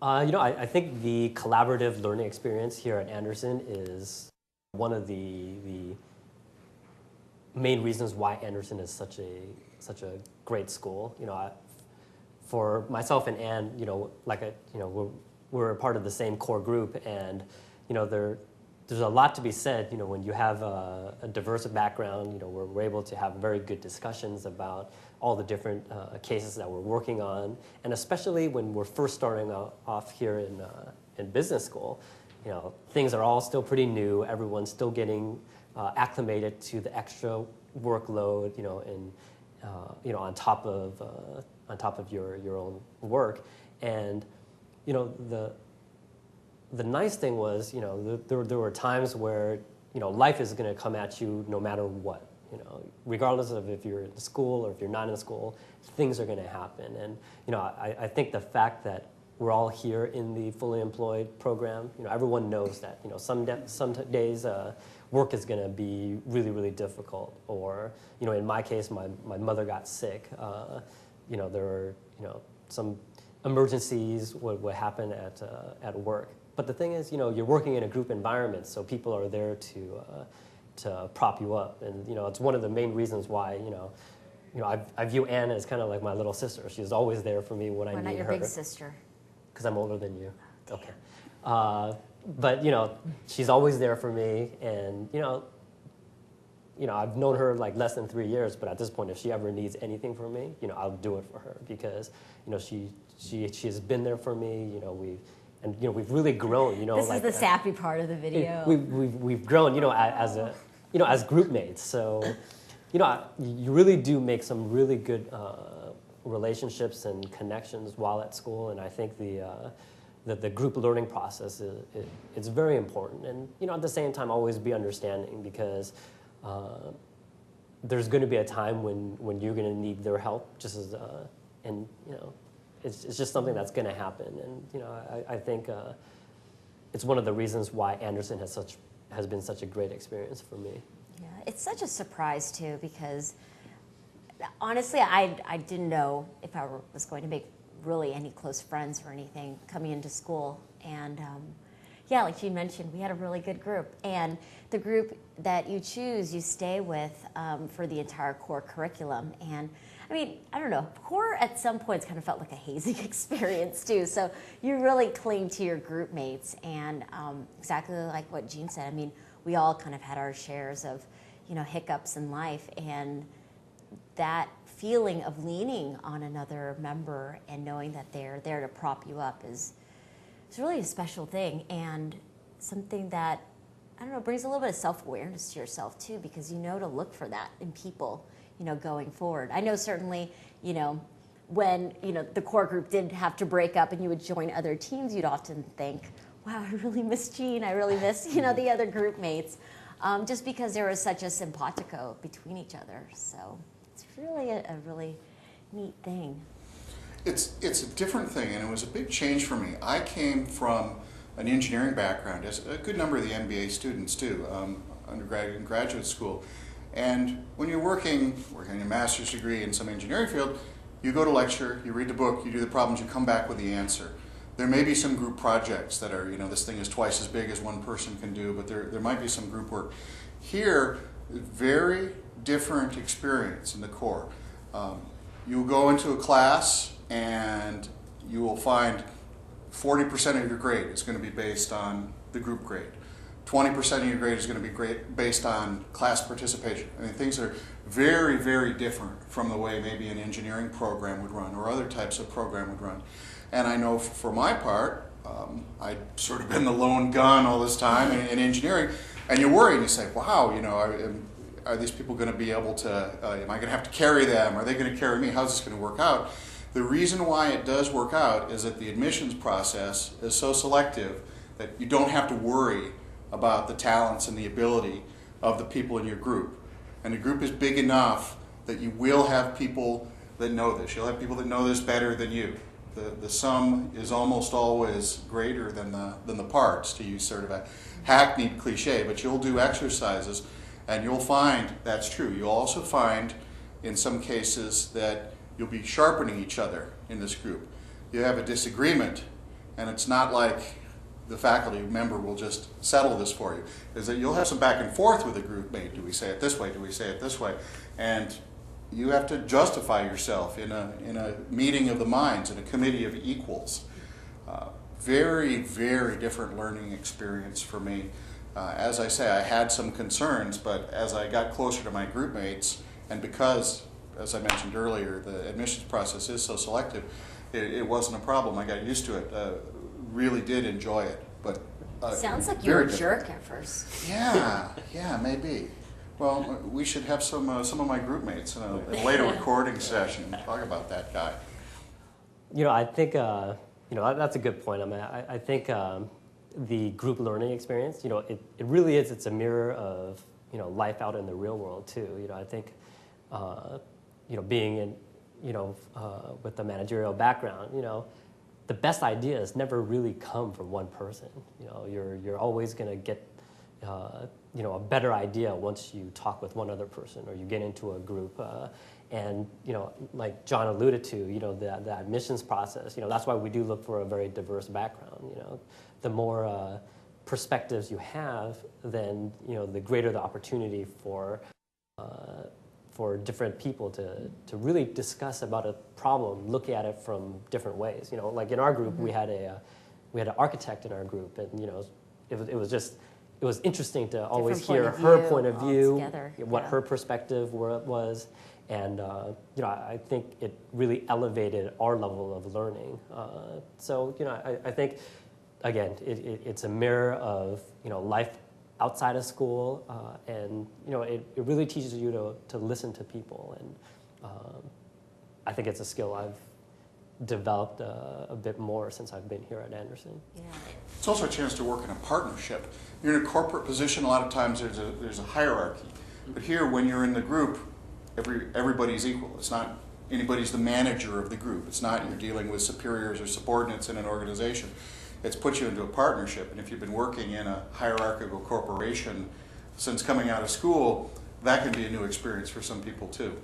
I think the collaborative learning experience here at Anderson is one of the main reasons why Anderson is such a great school. For myself and Ann, we're a part of the same core group, and there's a lot to be said. When you have a diverse background, we're able to have very good discussions about all the different cases that we're working on, and especially when we're first starting off here in business school, things are all still pretty new. Everyone's still getting acclimated to the extra workload, and on top of your own work, and the nice thing was, there were times where, life is going to come at you no matter what. Regardless of if you're in school or if you're not in school, things are going to happen. And, I think the fact that we're all here in the Fully Employed program, everyone knows that, some days work is going to be really, really difficult. Or, in my case, my mother got sick. There were, some emergencies would happen at work. But the thing is, you're working in a group environment, so people are there to prop you up. And, it's one of the main reasons why, I view Anna as kind of like my little sister. She's always there for me when I need her. Why not your big sister? Because I'm older than you. Oh, okay. But, she's always there for me. And, I've known her like less than 3 years, but at this point, if she ever needs anything from me, I'll do it for her because, she has been there for me. We've really grown. This is the sappy part of the video. We've grown, as group mates. So, you really do make some really good relationships and connections while at school, and I think the group learning process it's very important. And at the same time, always be understanding because there's going to be a time when you're going to need their help, just as it's just something that's going to happen. And I think it's one of the reasons why Anderson has been such a great experience for me. Yeah, it's such a surprise too because honestly, I didn't know if I was going to make really any close friends or anything coming into school. And yeah, like you mentioned, we had a really good group. And the group that you choose, you stay with for the entire core curriculum. And I mean, I don't know, core at some points kind of felt like a hazing experience too. So you really cling to your group mates. And exactly like what Jean said, I mean, we all kind of had our shares of, hiccups in life. And that feeling of leaning on another member and knowing that they're there to prop you up is really a special thing, and something that, I don't know, brings a little bit of self-awareness to yourself too, because to look for that in people, going forward. I know certainly, when, the core group did have to break up and you would join other teams, you'd often think, wow, I really miss Jean, I really miss, the other group mates, just because there was such a simpatico between each other. So it's really a really neat thing. It's a different thing, and it was a big change for me. I came from an engineering background, as a good number of the MBA students do, undergraduate and graduate school. And when you're working a master's degree in some engineering field, you go to lecture, you read the book, you do the problems, you come back with the answer. There may be some group projects that are, this thing is twice as big as one person can do, but there might be some group work. Here, very different experience in the core. You'll go into a class and you will find 40% of your grade is going to be based on the group grade. 20% of your grade is going to be based on class participation. I mean, things are very, very different from the way maybe an engineering program would run or other types of program would run. And I know for my part, I'd sort of been the lone gun all this time in engineering, and you worry and you say, wow, are these people going to be able to, am I going to have to carry them? Are they going to carry me? How's this going to work out? The reason why it does work out is that the admissions process is so selective that you don't have to worry about the talents and the ability of the people in your group. And the group is big enough that you will have people that know this. You'll have people that know this better than you. The sum is almost always greater than the parts, to use sort of a hackneyed cliche, but you'll do exercises and you'll find that's true. You'll also find in some cases that you'll be sharpening each other in this group. You have a disagreement and it's not like the faculty member will just settle this for you, is that you'll have some back and forth with a group mate. Do we say it this way? Do we say it this way? And you have to justify yourself in a meeting of the minds, in a committee of equals. Very, very different learning experience for me. As I say, I had some concerns, but as I got closer to my group mates, and because, as I mentioned earlier, the admissions process is so selective, it wasn't a problem. I got used to it. Really did enjoy it. But sounds like you were a jerk at first. Yeah, maybe. Well, we should have some of my group mates in a later recording session. Talk about that guy. I think that's a good point. I mean, I think the group learning experience, it really is. It's a mirror of life out in the real world too. I think being in with a managerial background, the best ideas never really come from one person. You're always going to get a better idea once you talk with one other person or you get into a group. And like John alluded to, the admissions process. That's why we do look for a very diverse background. The more perspectives you have, then the greater the opportunity for different people to really discuss about a problem, look at it from different ways. Like in our group, we had an architect in our group, and it was interesting to always hear her point of view, what her perspective was, and I think it really elevated our level of learning. So I think again it's a mirror of life outside of school, and it really teaches you to listen to people, and I think it's a skill I've developed a bit more since I've been here at Anderson. Yeah. It's also a chance to work in a partnership. You're in a corporate position, a lot of times there's a hierarchy, but here when you're in the group, everybody's equal. It's not anybody's the manager of the group. It's not you're dealing with superiors or subordinates in an organization. It's put you into a partnership, and if you've been working in a hierarchical corporation since coming out of school, that can be a new experience for some people too.